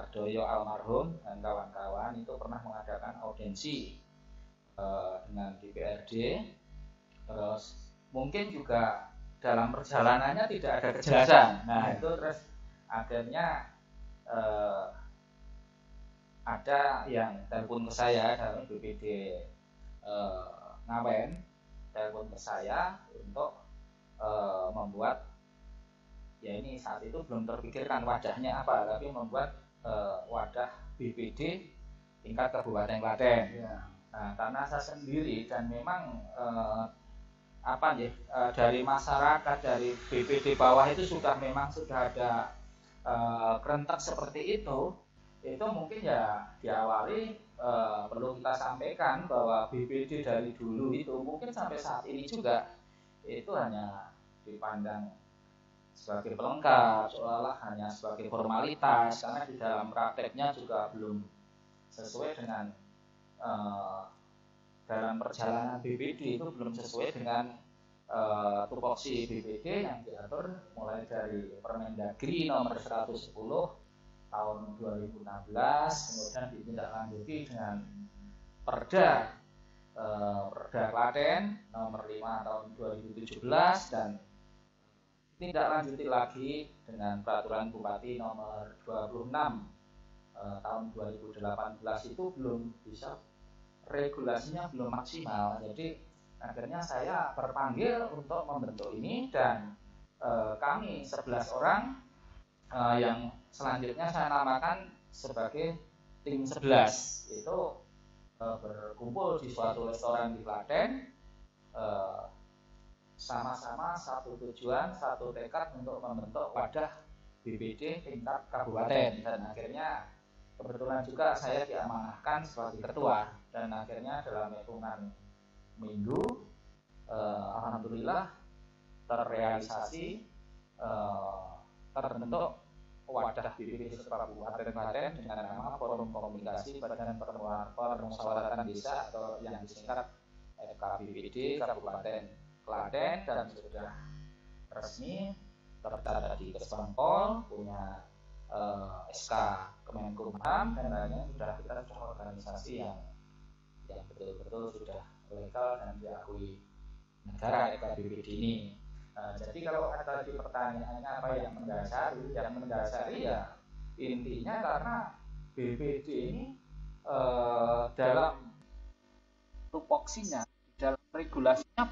Pak Doyo almarhum dan kawan-kawan itu pernah mengadakan audiensi dengan DPRD. Terus mungkin juga dalam perjalanannya tidak ada kejelasan. Nah itu terus akhirnya ada yang telepon ke saya dari BPD Ngawen, telepon ke saya untuk membuat, ya ini saat itu belum terpikirkan wadahnya apa, tapi membuat wadah BPD tingkat Kabupaten Klaten. Nah, karena saya sendiri dan memang dari masyarakat, dari BPD bawah itu memang sudah ada kerentak seperti itu mungkin ya diawali perlu kita sampaikan bahwa BPD dari dulu itu mungkin sampai saat ini juga itu hanya dipandang sebagai pelengkap, seolah-olah hanya sebagai formalitas, karena di dalam prakteknya juga belum sesuai dengan dalam perjalanan BPD itu belum sesuai dengan tupoksi BPD yang diatur mulai dari Permendagri nomor 110 tahun 2016, kemudian ditindaklanjuti dengan Perda Klaten nomor 5 tahun 2017 dan ditindaklanjuti lagi dengan Peraturan Bupati nomor 26 tahun 2018 itu belum bisa, regulasinya belum maksimal. Jadi akhirnya saya terpanggil untuk membentuk ini dan kami 11 orang yang selanjutnya saya namakan sebagai tim 11 itu berkumpul di suatu restoran di Klaten, sama-sama satu tujuan, satu tekad untuk membentuk wadah BPD tingkat kabupaten. Dan akhirnya kebetulan juga saya diamanahkan sebagai ketua, dan akhirnya dalam hitungan minggu alhamdulillah terrealisasi terbentuk wadah BPD Kabupaten Klaten dengan nama Forum Komunikasi Badan Permusyawaratan Desa atau yang disingkat FKBPD Kabupaten Klaten, dan sudah resmi terdaftar di Kesbangpol, punya SK Kemenkumham, dan lainnya sudah organisasi yang betul-betul sudah legal dan diakui negara FKBPD ini. Jadi kalau ada di pertanyaannya apa yang mendasari ya intinya karena BPD ini dalam tupoksinya, dalam regulasinya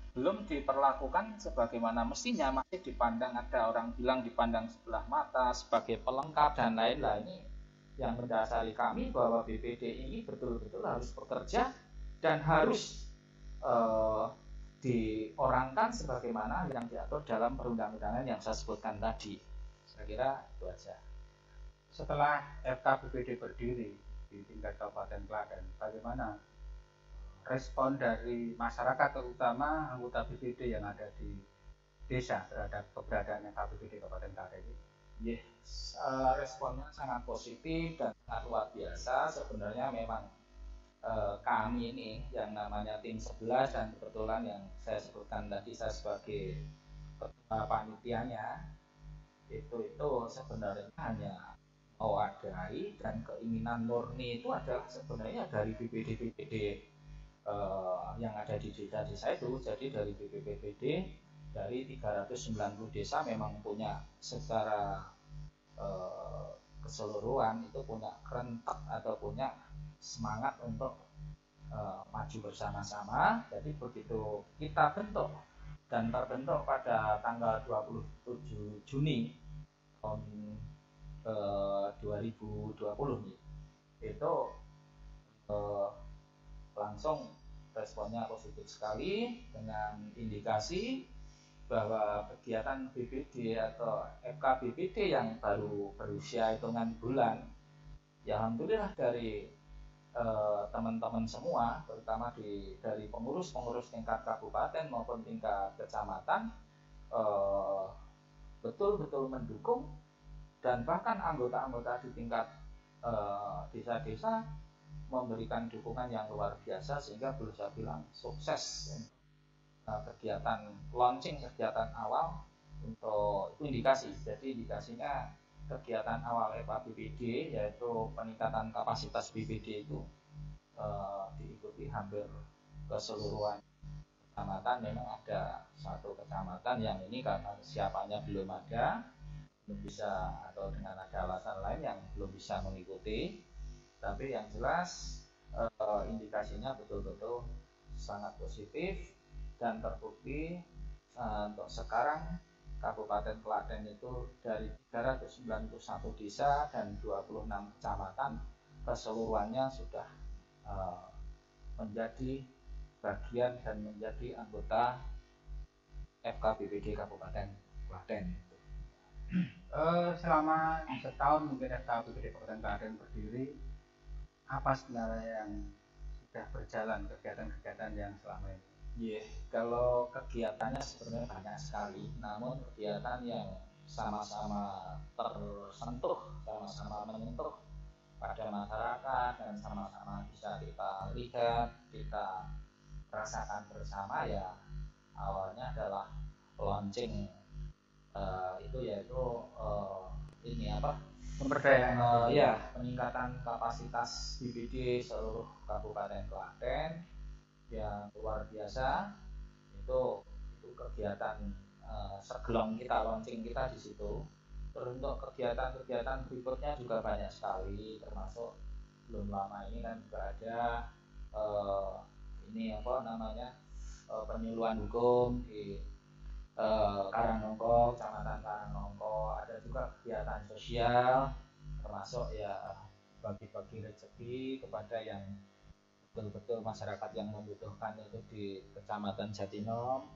belum diperlakukan sebagaimana mestinya, masih dipandang, ada orang bilang dipandang sebelah mata sebagai pelengkap dan lain-lain. Yang mendasari kami bahwa BPD ini betul-betul harus bekerja dan harus diorangkan sebagaimana yang diatur dalam perundang-undangan yang saya sebutkan tadi. Saya kira itu aja. Setelah FKBPD berdiri di tingkat Kabupaten Klaten, bagaimana respon dari masyarakat, terutama anggota BPD yang ada di desa terhadap keberadaan FKBPD Kabupaten Klaten ini? Yes, responnya sangat positif dan sangat luar biasa. Sebenarnya memang kami ini yang namanya tim 11, dan kebetulan yang saya sebutkan tadi saya sebagai ketua panitianya, itu sebenarnya hanya mewadahi, dan keinginan murni itu adalah sebenarnya dari BPD-BPD yang ada di desa-desa itu. Jadi dari BPD dari 390 desa memang punya secara keseluruhan itu punya kerentak atau punya semangat untuk maju bersama-sama. Jadi begitu kita bentuk dan terbentuk pada tanggal 27 Juni tahun 2020 itu langsung responnya positif sekali, dengan indikasi bahwa kegiatan BPD atau FKBPD yang baru berusia hitungan bulan, ya alhamdulillah dari teman-teman semua, terutama dari pengurus tingkat kabupaten maupun tingkat kecamatan, betul-betul mendukung, dan bahkan anggota-anggota di tingkat desa-desa memberikan dukungan yang luar biasa, sehingga boleh saya bilang sukses kegiatan launching, kegiatan awal untuk itu indikasi. Jadi indikasinya kegiatan awal FKBPD yaitu peningkatan kapasitas BPD itu diikuti hampir keseluruhan kecamatan. Memang ada satu kecamatan yang ini karena kesiapannya belum ada, belum bisa, atau dengan ada alasan lain yang belum bisa mengikuti. Tapi yang jelas indikasinya betul-betul sangat positif dan terbukti. Untuk sekarang Kabupaten Klaten itu dari 391 desa dan 26 kecamatan keseluruhannya sudah menjadi bagian dan menjadi anggota FKBPD Kabupaten Klaten. Selama setahun mungkin FKBPD Kabupaten Klaten berdiri, apa sebenarnya yang sudah berjalan kegiatan-kegiatan yang selama ini? Kalau kegiatannya sebenarnya banyak sekali, namun kegiatan yang sama-sama tersentuh, sama-sama menyentuh pada masyarakat dan sama-sama bisa kita lihat, kita rasakan bersama ya awalnya adalah launching itu yaitu ini apa? Pemberdayaan peningkatan kapasitas BPD seluruh Kabupaten Klaten yang luar biasa. Itu kegiatan segelong kita, launching kita di situ. Terus untuk kegiatan-kegiatan berikutnya juga banyak sekali, termasuk belum lama ini kan juga ada penyuluhan hukum di Karangnongko, Kecamatan Karangnongko. Ada juga kegiatan sosial, termasuk ya bagi-bagi rezeki kepada yang betul-betul masyarakat yang membutuhkan itu di Kecamatan Jatinom.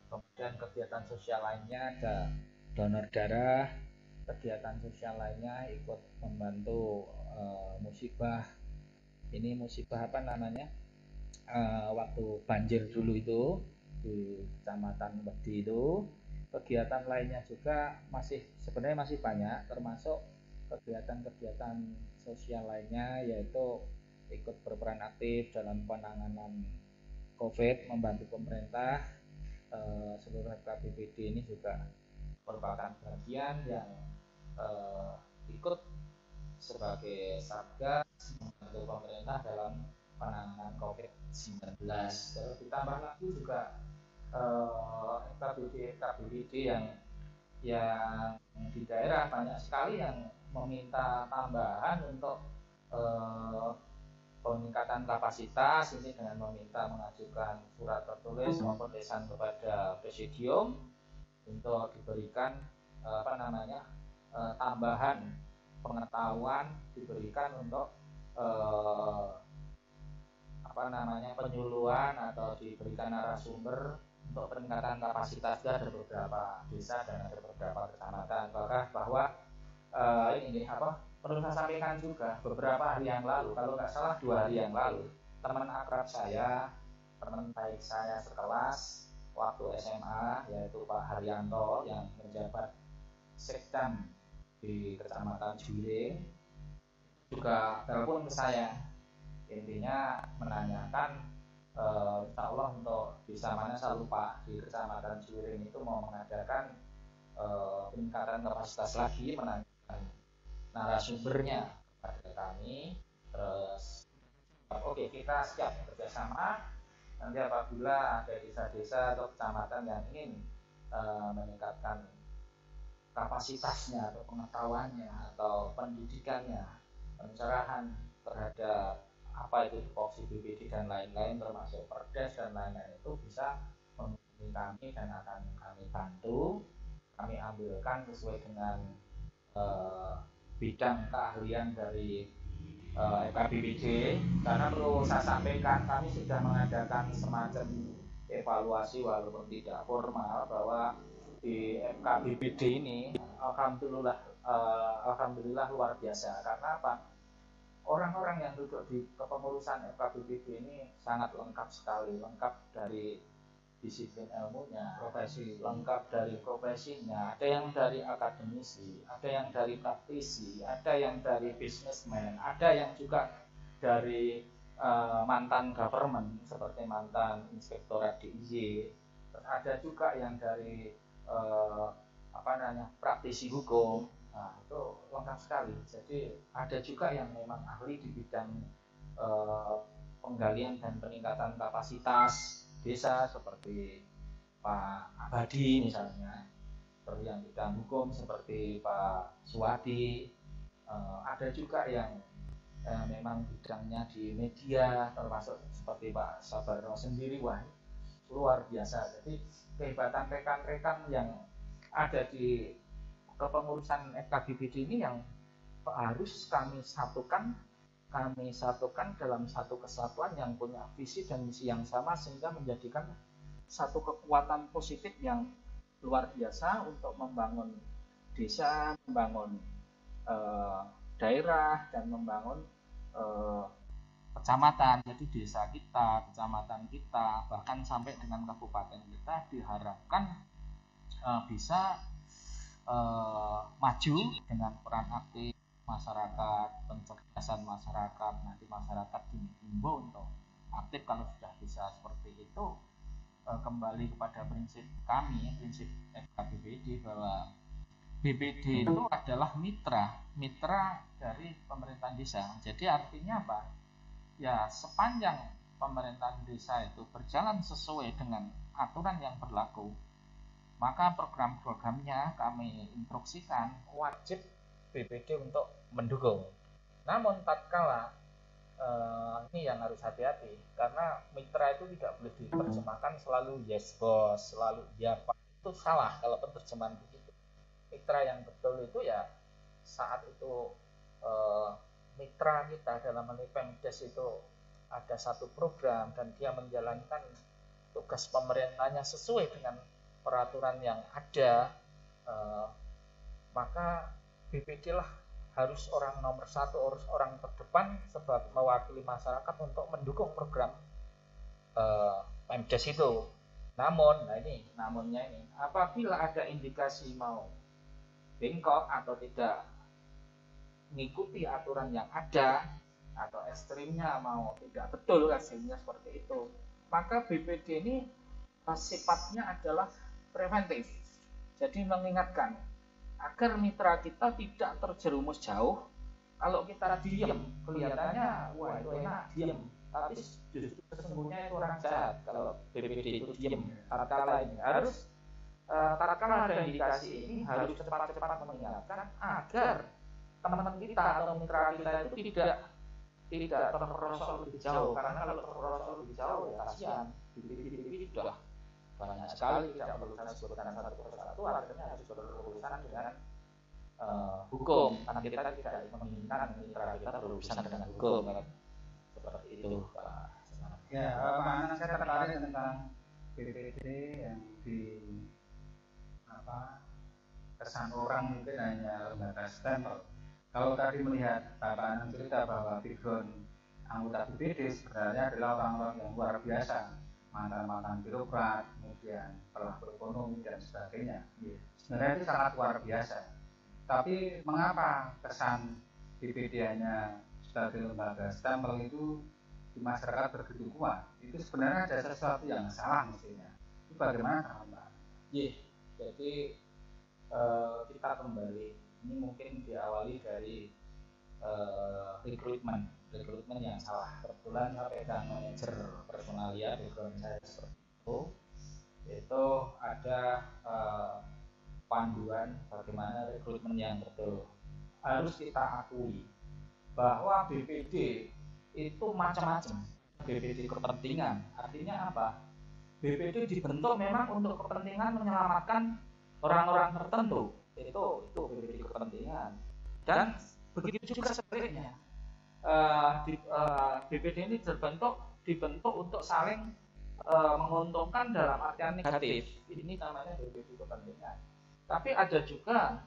Kemudian kegiatan sosial lainnya ada donor darah, kegiatan sosial lainnya ikut membantu musibah. Ini musibah apa namanya? Waktu banjir dulu itu di Kecamatan Wedi itu. Kegiatan lainnya juga sebenarnya masih banyak, termasuk kegiatan-kegiatan sosial lainnya yaitu ikut berperan aktif dalam penanganan COVID, membantu pemerintah. Seluruh FKBPD ini juga merupakan bagian yang ikut sebagai satgas membantu pemerintah dalam penanganan COVID-19. Terus ditambah lagi juga FKBPD yang di daerah banyak sekali yang meminta tambahan untuk peningkatan kapasitas ini dengan meminta mengajukan surat tertulis maupun lisan kepada presidium untuk diberikan tambahan pengetahuan, diberikan untuk penyuluhan atau diberikan narasumber untuk peningkatan kapasitas. Ada beberapa desa dan ada beberapa kecamatan. Bahwa perlu saya sampaikan juga, beberapa hari yang lalu, kalau nggak salah 2 hari yang lalu, teman akrab saya, teman baik saya sekelas waktu SMA, yaitu Pak Haryanto yang menjabat Sekdam di Kecamatan Juwiring, juga telepon ke saya. Intinya menanyakan insya Allah untuk desa mana saya lupa, di Kecamatan Juwiring itu mau mengadakan peningkatan kapasitas lagi, menanyakan narasumbernya kepada kami. Terus oke, kita siap bekerjasama. Nanti apabila ada desa-desa atau kecamatan yang ingin meningkatkan kapasitasnya atau pengetahuannya atau pendidikannya, pencerahan terhadap apa itu tupoksi BPD dan lain-lain, termasuk perdes dan lain-lain, itu bisa menghubungi kami dan akan kami bantu. Kami ambilkan sesuai dengan bidang keahlian dari FKBPD. Karena perlu saya sampaikan, kami sudah mengadakan semacam evaluasi walaupun tidak formal, bahwa di FKBPD ini alhamdulillah luar biasa. Karena apa? Orang-orang yang duduk di kepengurusan FKBPD ini sangat lengkap sekali, lengkap dari disiplin ilmunya, lengkap dari profesinya. Ada yang dari akademisi, ada yang dari praktisi, ada yang dari businessman, ada yang juga dari mantan government seperti mantan inspektorat DIY. Ada juga yang dari praktisi hukum. Nah, itu macam sekali. Jadi ada juga yang memang ahli di bidang penggalian dan peningkatan kapasitas desa seperti Pak Abadi misalnya, terus yang bidang hukum seperti Pak Suwadi. Ada juga yang memang bidangnya di media termasuk seperti Pak Sabarno sendiri. Wah, luar biasa. Jadi kehebatan rekan-rekan yang ada di kepengurusan FKBPD ini yang harus kami satukan dalam satu kesatuan yang punya visi dan misi yang sama, sehingga menjadikan satu kekuatan positif yang luar biasa untuk membangun desa, membangun daerah, dan membangun kecamatan. Jadi desa kita, kecamatan kita, bahkan sampai dengan kabupaten kita diharapkan bisa maju dengan peran aktif masyarakat, pencerdasan masyarakat. Nanti masyarakat dihimbau untuk aktif. Kalau sudah bisa seperti itu, kembali kepada prinsip kami, prinsip FKBPD, bahwa BPD itu adalah mitra dari pemerintahan desa. Jadi artinya apa? Ya, sepanjang pemerintahan desa itu berjalan sesuai dengan aturan yang berlaku, maka program-programnya kami instruksikan wajib BPD untuk mendukung. Namun tatkala ini yang harus hati-hati, karena mitra itu tidak boleh diterjemahkan selalu yes bos, selalu ya pak. Itu salah kalau penerjemahan begitu. Mitra yang betul itu ya saat itu mitra kita dalam hal Pemdes itu ada satu program dan dia menjalankan tugas pemerintahnya sesuai dengan peraturan yang ada, maka BPD lah harus orang nomor satu, harus orang terdepan sebab mewakili masyarakat untuk mendukung program Pemdes itu. Namun, namunnya ini, apabila ada indikasi mau bengkok atau tidak mengikuti aturan yang ada, atau ekstrimnya mau tidak betul hasilnya seperti itu, maka BPD ini sifatnya adalah preventif. Jadi mengingatkan agar mitra kita tidak terjerumus jauh. Kalau kita diam, kelihatannya wah itu enak diam, tapi justru sesungguhnya itu orang jahat kalau BPD itu diam. Tatkala ini harus tatkala ada indikasi ini harus cepat-cepat mengingatkan agar teman-teman kita atau mitra kita itu tidak terperosok lebih jauh, karena kalau terperosok lebih jauh ya kasihan. BPD sudah banyak sekali, tidak perlu saya sebutkan satu persatu, artinya harus berurusan dengan hukum, karena kita tidak menginginkan mitra kita berurusan dengan hukum, seperti itu Pak. Ya, Pak Anang, saya tertarik tentang BPD yang di kesan orang mungkin hanya lembaga stempel. Kalau tadi melihat Bapak Anang cerita bahwa background anggota BPD sebenarnya adalah orang-orang yang luar biasa, mantan-mantan birokrat, kemudian pelaku ekonomi dan sebagainya. Sebenarnya itu sangat luar biasa. Tapi mengapa kesan BPD hanya sebagai lembaga stempel itu di masyarakat begitu kuat? Itu sebenarnya ada sesuatu yang salah mestinya. Itu bagaimana Pak? Jadi kita kembali, ini mungkin diawali dari rekrutmen yang salah. Kebetulan saya pegang manajer personalia, background saya seperti itu ada panduan bagaimana rekrutmen yang betul. Harus kita akui bahwa BPD itu macam-macam. BPD kepentingan, artinya apa? BPD dibentuk memang untuk kepentingan menyelamatkan orang-orang tertentu. Itu BPD kepentingan. Dan begitu juga sebaliknya. BPD ini dibentuk untuk saling menguntungkan dalam artian negatif. Ini namanya BPD kepentingan. Tapi ada juga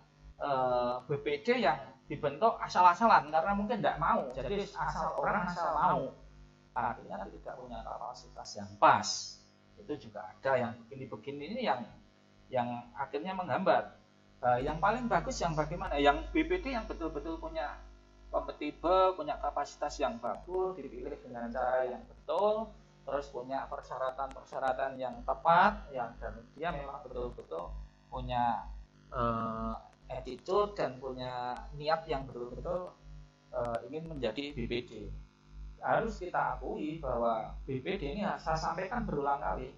BPD yang dibentuk asal-asalan karena mungkin tidak mau. Jadi asal mau. Artinya tidak punya kapasitas yang pas. Itu juga ada yang begini-begini ini yang akhirnya menghambat. Yang paling bagus yang bagaimana? Yang BPD yang betul-betul punya kompatibel, punya kapasitas yang bagus, dipilih dengan cara yang betul, terus punya persyaratan yang tepat, dan dia memang betul-betul punya attitude dan punya niat yang betul-betul ingin menjadi BPD. Harus kita akui bahwa BPD ini saya sampaikan berulang kali,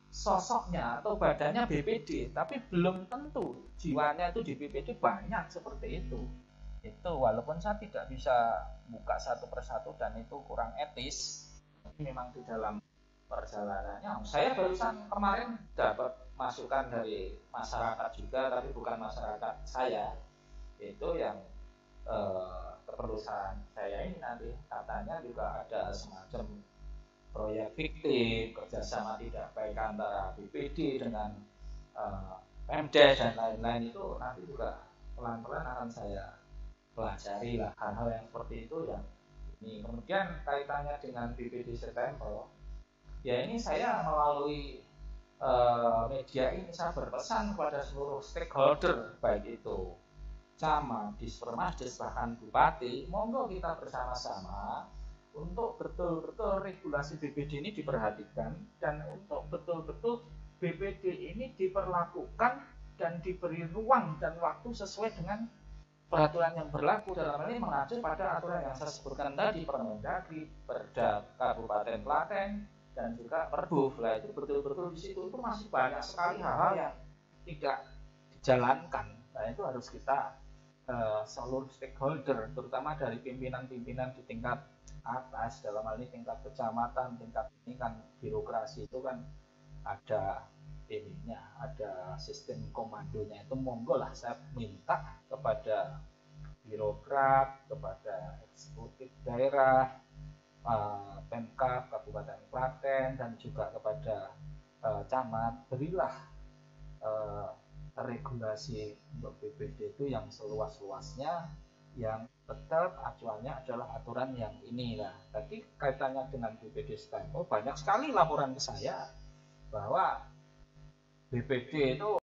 sosoknya atau badannya BPD, tapi belum tentu jiwanya itu di BPD banyak seperti itu. Itu walaupun saya tidak bisa buka satu persatu dan itu kurang etis, memang di dalam perjalanannya. Saya barusan kemarin dapat masukan dari masyarakat juga, tapi bukan masyarakat saya, itu yang keperusahaan saya ini nanti katanya juga ada semacam proyek fiktif, kerjasama tidak baik antara BPD dengan Pemdes dan lain-lain. Itu nanti juga pelan-pelan akan saya pelajari lah hal-hal yang seperti itu ya. Ini kemudian kaitannya dengan BPD Setempel, ya ini saya melalui media ini saya berpesan kepada seluruh stakeholder, baik itu camat, dispermasdes, bahkan bupati, monggo kita bersama-sama untuk betul-betul regulasi BPD ini diperhatikan dan untuk betul-betul BPD ini diperlakukan dan diberi ruang dan waktu sesuai dengan peraturan yang berlaku. Dalam hal ini mengacu pada aturan yang saya sebutkan tadi, Permendagri, Perda Kabupaten Klaten, dan juga Perbuv. Lah itu betul-betul di situ itu masih banyak sekali hal-hal yang tidak dijalankan. Nah itu harus kita seluruh stakeholder, terutama dari pimpinan-pimpinan di tingkat atas, dalam hal ini tingkat kecamatan, tingkat ini kan birokrasi itu kan ada ininya, ada sistem komandonya. Itu monggo lah saya minta kepada birokrat, kepada eksekutif daerah, Pemkab Kabupaten Klaten, dan juga kepada camat, berilah regulasi untuk BPD itu yang seluas-luasnya, yang tetap acuannya adalah aturan yang inilah. Tadi kaitannya dengan BPD Setempel, banyak sekali laporan ke saya bahwa BPD itu